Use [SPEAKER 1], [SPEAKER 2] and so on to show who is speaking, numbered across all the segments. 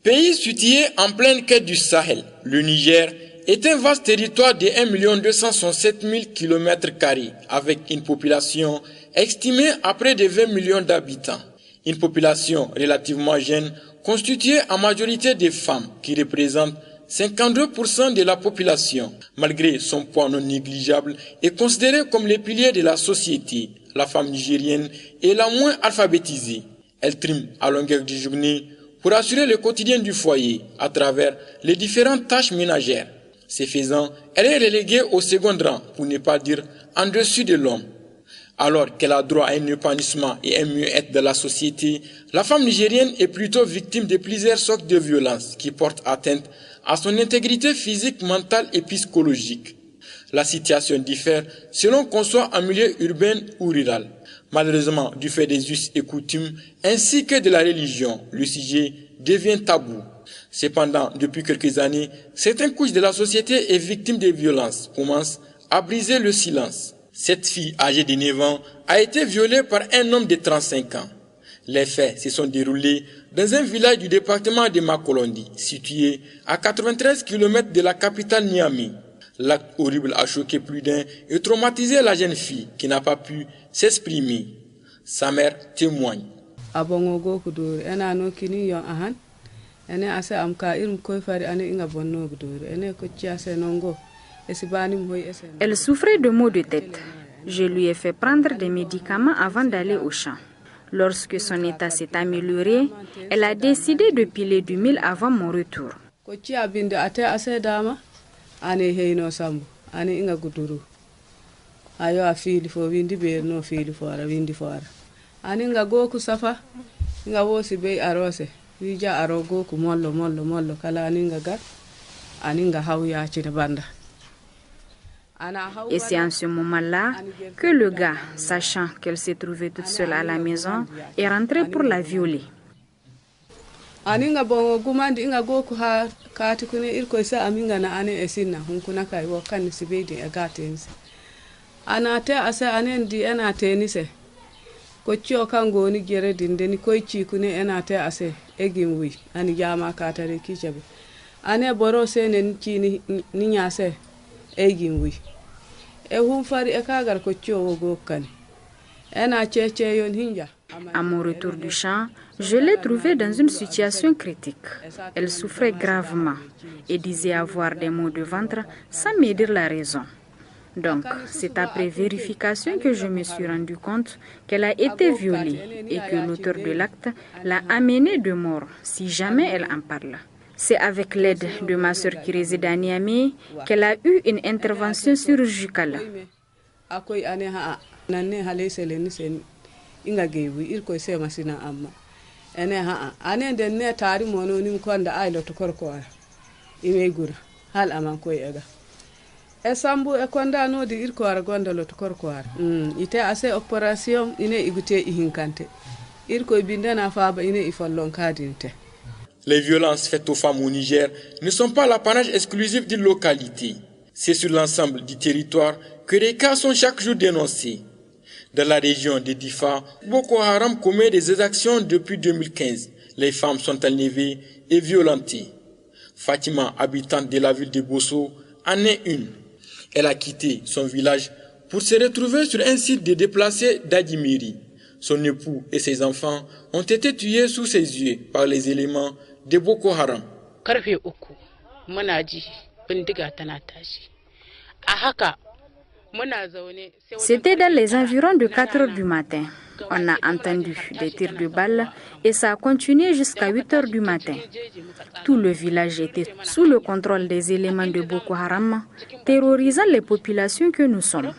[SPEAKER 1] Pays situé en pleine quête du Sahel, le Niger est un vaste territoire de 1 267 000 km² avec une population estimée à près de 20 millions d'habitants. Une population relativement jeune constituée en majorité de femmes qui représentent 52% de la population. Malgré son poids non négligeable, est considérée comme le pilier de la société. La femme nigérienne est la moins alphabétisée. Elle trime à longueur de journée pour assurer le quotidien du foyer à travers les différentes tâches ménagères. Ce faisant, elle est reléguée au second rang, pour ne pas dire en dessus de l'homme. Alors qu'elle a droit à un épanouissement et un mieux-être de la société, la femme nigérienne est plutôt victime de plusieurs sortes de violences qui portent atteinte à son intégrité physique, mentale et psychologique. La situation diffère selon qu'on soit en milieu urbain ou rural. Malheureusement, du fait des us et coutumes ainsi que de la religion, le sujet devient tabou. Cependant, depuis quelques années, certaines couches de la société et victimes de violences commencent à briser le silence. Cette fille âgée de 9 ans a été violée par un homme de 35 ans. Les faits se sont déroulés dans un village du département de Makolondi, situé à 93 km de la capitale Niamey. L'acte horrible a choqué plus d'un et traumatisé la jeune fille qui n'a pas pu s'exprimer. Sa mère témoigne.
[SPEAKER 2] Elle souffrait de maux de tête. Je lui ai fait prendre des médicaments avant d'aller au champ. Lorsque son état s'est amélioré, elle a décidé de piler du mil avant mon retour. Et c'est en ce moment-là que le gars, sachant qu'elle s'est trouvée toute seule à la maison, est rentré pour la violer. À mon retour du champ, je l'ai trouvée dans une situation critique. Elle souffrait gravement et disait avoir des maux de ventre sans me dire la raison. Donc, c'est après vérification que je me suis rendu compte qu'elle a été violée et que l'auteur de l'acte l'a amenée de mort si jamais elle en parle. C'est avec l'aide de ma soeur qui réside à Niamey qu'elle a eu une intervention chirurgicale.
[SPEAKER 1] Les violences faites aux femmes au Niger ne sont pas l'apanage exclusif d'une localité. C'est sur l'ensemble du territoire que les cas sont chaque jour dénoncés. Dans la région de Difa, Boko Haram commet des exactions depuis 2015. Les femmes sont enlevées et violentées. Fatima, habitante de la ville de Bosso, en est une. Elle a quitté son village pour se retrouver sur un site de déplacés d'Adimiri. Son époux et ses enfants ont été tués sous ses yeux par les éléments de Boko Haram.
[SPEAKER 2] C'était dans les environs de 4 heures du matin. On a entendu des tirs de balles et ça a continué jusqu'à 8 heures du matin. Tout le village était sous le contrôle des éléments de Boko Haram, terrorisant les populations que nous sommes.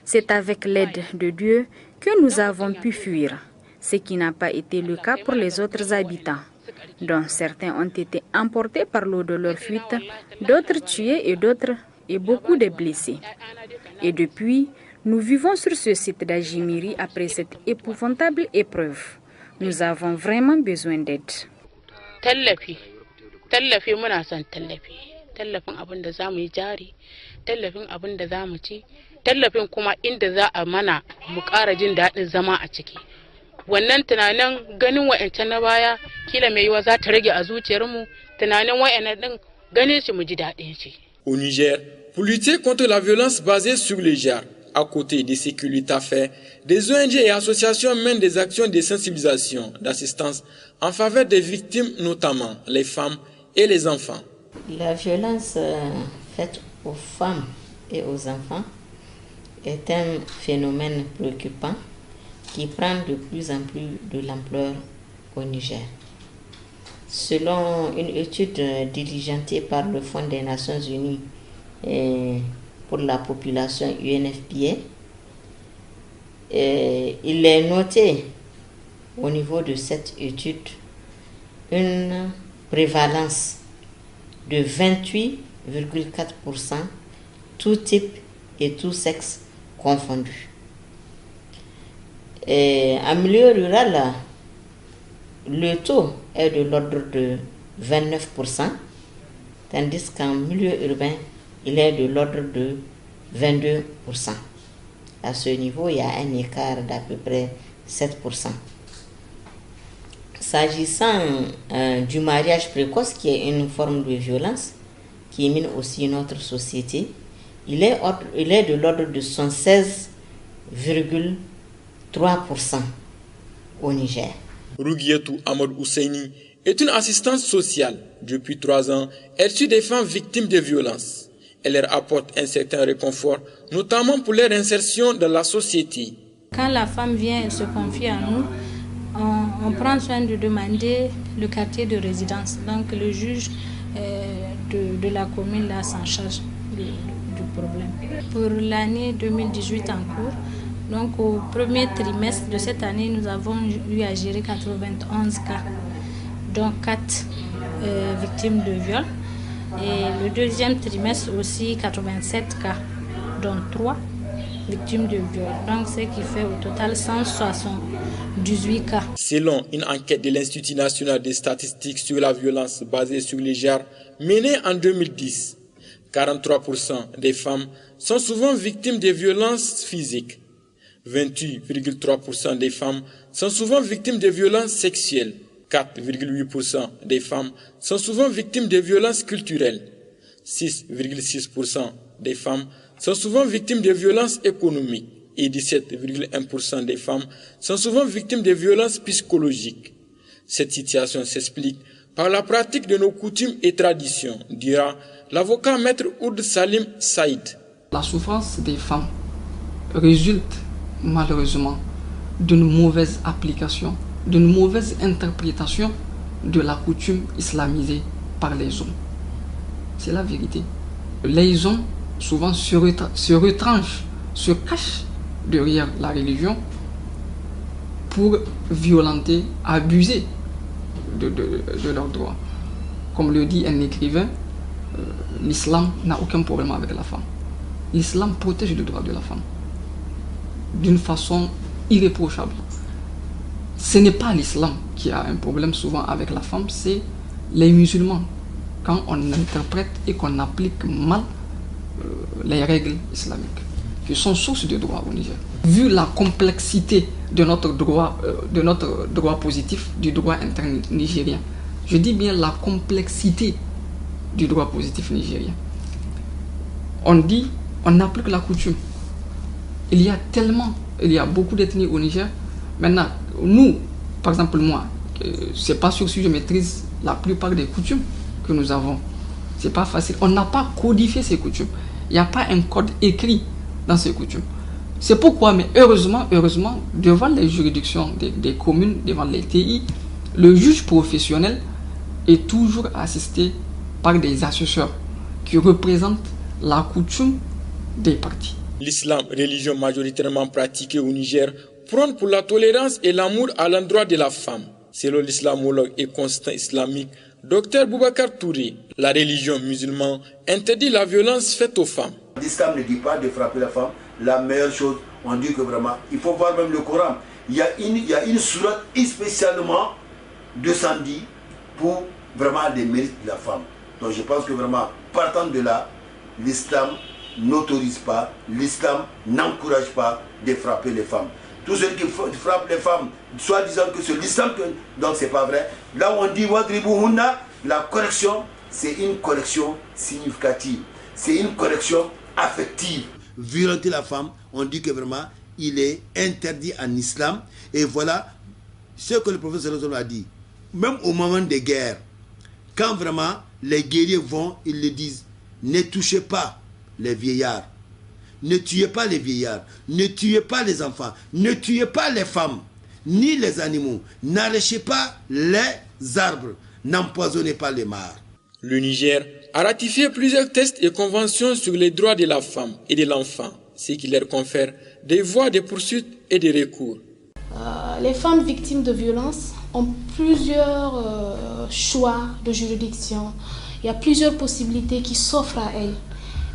[SPEAKER 2] C'est avec l'aide de Dieu que nous avons pu fuir, ce qui n'a pas été le cas pour les autres habitants, dont certains ont été emportés par l'eau de leur fuite, d'autres tués et beaucoup de blessés. Et depuis, nous vivons sur ce site d'Ajimiri après cette épouvantable épreuve. Nous avons vraiment besoin d'aide.
[SPEAKER 3] Tallafi muna son tallafi, tallafin abin da za mu yi jari, tallafin abin da za mu ci, tallafin kuma inda za a mana mu ƙara jin daɗin zama a ciki. Wannan tunanin ganin wa'ancan na baya kila mai yiwa za ta rage a zuciyarmu, tunanin wa'annan din ganin shi mu ji daɗin shi.
[SPEAKER 1] Au Niger, pour lutter contre la violence basée sur le genre, à côté de ce que l'État fait, des ONG et associations mènent des actions de sensibilisation, d'assistance en faveur des victimes, notamment les femmes et les enfants.
[SPEAKER 4] La violence faite aux femmes et aux enfants est un phénomène préoccupant qui prend de plus en plus de l'ampleur au Niger. Selon une étude diligentée par le Fonds des Nations Unies pour la population UNFPA, il est noté au niveau de cette étude une prévalence de 28,4%, tout type et tout sexe confondus. En milieu rural, le taux est de l'ordre de 29%, tandis qu'en milieu urbain, il est de l'ordre de 22%. À ce niveau, il y a un écart d'à peu près 7%. S'agissant du mariage précoce, qui est une forme de violence qui mine aussi notre société, il est de l'ordre de 76,3% au Niger.
[SPEAKER 1] Rouguietou Ahmed Ousseini est une assistante sociale. Depuis 3 ans, elle suit des femmes victimes de violences. Elle leur apporte un certain réconfort, notamment pour leur insertion dans la société.
[SPEAKER 5] Quand la femme vient, elle se confie à nous. On prend soin de demander le quartier de résidence. Donc le juge de la commune là s'en charge du problème. Pour l'année 2018 en cours, donc au premier trimestre de cette année, nous avons eu à gérer 91 cas, dont 4 victimes de viol. Et le deuxième trimestre aussi 87 cas, dont 3 victimes de viol. Donc ce qui fait au total 178 cas.
[SPEAKER 1] Selon une enquête de l'Institut national des statistiques sur la violence basée sur les genres menée en 2010, 43% des femmes sont souvent victimes de violences physiques. 28,3% des femmes sont souvent victimes de violences sexuelles. 4,8% des femmes sont souvent victimes de violences culturelles. 6,6% des femmes sont souvent victimes de violences économiques. Et 17,1% des femmes sont souvent victimes de violences psychologiques. Cette situation s'explique par la pratique de nos coutumes et traditions, dira l'avocat maître Oud Salim Saïd.
[SPEAKER 6] La souffrance des femmes résulte malheureusement d'une mauvaise application, d'une mauvaise interprétation de la coutume islamisée par les hommes. C'est la vérité. Les hommes souvent se retranchent, se cachent derrière la religion pour violenter, abuser de leurs droits. Comme le dit un écrivain, l'islam n'a aucun problème avec la femme. L'islam protège le droit de la femme d'une façon irréprochable. Ce n'est pas l'islam qui a un problème souvent avec la femme, c'est les musulmans. Quand on interprète et qu'on applique mal les règles islamiques, qui sont source de droit au Niger. Vu la complexité de notre droit positif, du droit interne nigérien, je dis bien la complexité du droit positif nigérien. On dit, on applique la coutume. Il y a beaucoup d'ethnies au Niger. Maintenant, nous, par exemple moi, c'est pas sûr si je maîtrise la plupart des coutumes que nous avons. C'est pas facile. On n'a pas codifié ces coutumes. Il n'y a pas un code écrit dans ces coutumes. C'est pourquoi, mais heureusement, devant les juridictions des communes, devant les TI, le juge professionnel est toujours assisté par des assesseurs qui représentent la coutume des parties.
[SPEAKER 1] L'islam, religion majoritairement pratiquée au Niger, prône pour la tolérance et l'amour à l'endroit de la femme. Selon l'islamologue et constant islamique Dr Boubacar Touré, la religion musulmane interdit la violence faite aux femmes.
[SPEAKER 7] L'islam ne dit pas de frapper la femme. La meilleure chose, on dit que vraiment, il faut voir même le Coran. Il y a une sourate spécialement descendue pour vraiment les mérites de la femme. Donc je pense que vraiment, partant de là, l'islam n'autorise pas, l'islam n'encourage pas de frapper les femmes. Tous ceux qui frappent les femmes, soit disant que c'est l'islam, donc c'est pas vrai. Là où on dit wadribuhunna, la correction, c'est une correction significative, c'est une correction affective. Violenter la femme, on dit que vraiment, il est interdit en islam. Et voilà ce que le prophète sallallahu alayhi wa sallam a dit. Même au moment des guerres, quand vraiment les guerriers vont, ils le disent, ne touchez pas les vieillards, ne tuez pas les vieillards, ne tuez pas les enfants, ne tuez pas les femmes, ni les animaux, n'arrachez pas les arbres, n'empoisonnez pas les mares.
[SPEAKER 1] Le Niger a ratifié plusieurs textes et conventions sur les droits de la femme et de l'enfant, ce qui leur confère des voies de poursuite et de recours.
[SPEAKER 5] Les femmes victimes de violences ont plusieurs choix de juridiction. Il y a plusieurs possibilités qui s'offrent à elles.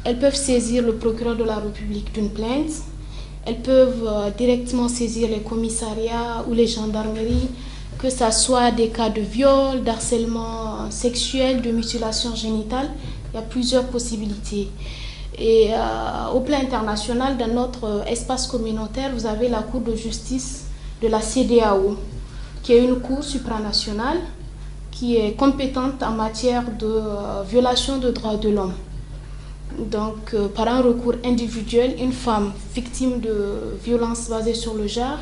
[SPEAKER 5] Elles peuvent saisir le procureur de la République d'une plainte. Elles peuvent directement saisir les commissariats ou les gendarmeries, que ce soit des cas de viol, d'harcèlement sexuel, de mutilation génitale. Il y a plusieurs possibilités. Et au plan international, dans notre espace communautaire, vous avez la Cour de justice de la CEDEAO, qui est une cour supranationale qui est compétente en matière de violation des droits de l'homme. Donc, par un recours individuel, une femme victime de violences basées sur le genre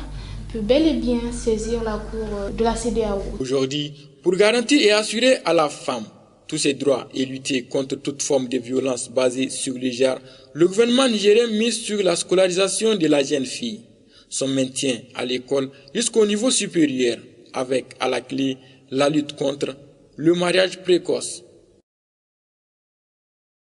[SPEAKER 5] peut bel et bien saisir la cour de la CEDEAO.
[SPEAKER 1] Aujourd'hui, pour garantir et assurer à la femme tous ses droits et lutter contre toute forme de violence basée sur le genre, le gouvernement nigérien mise sur la scolarisation de la jeune fille, son maintien à l'école jusqu'au niveau supérieur, avec à la clé la lutte contre le mariage précoce.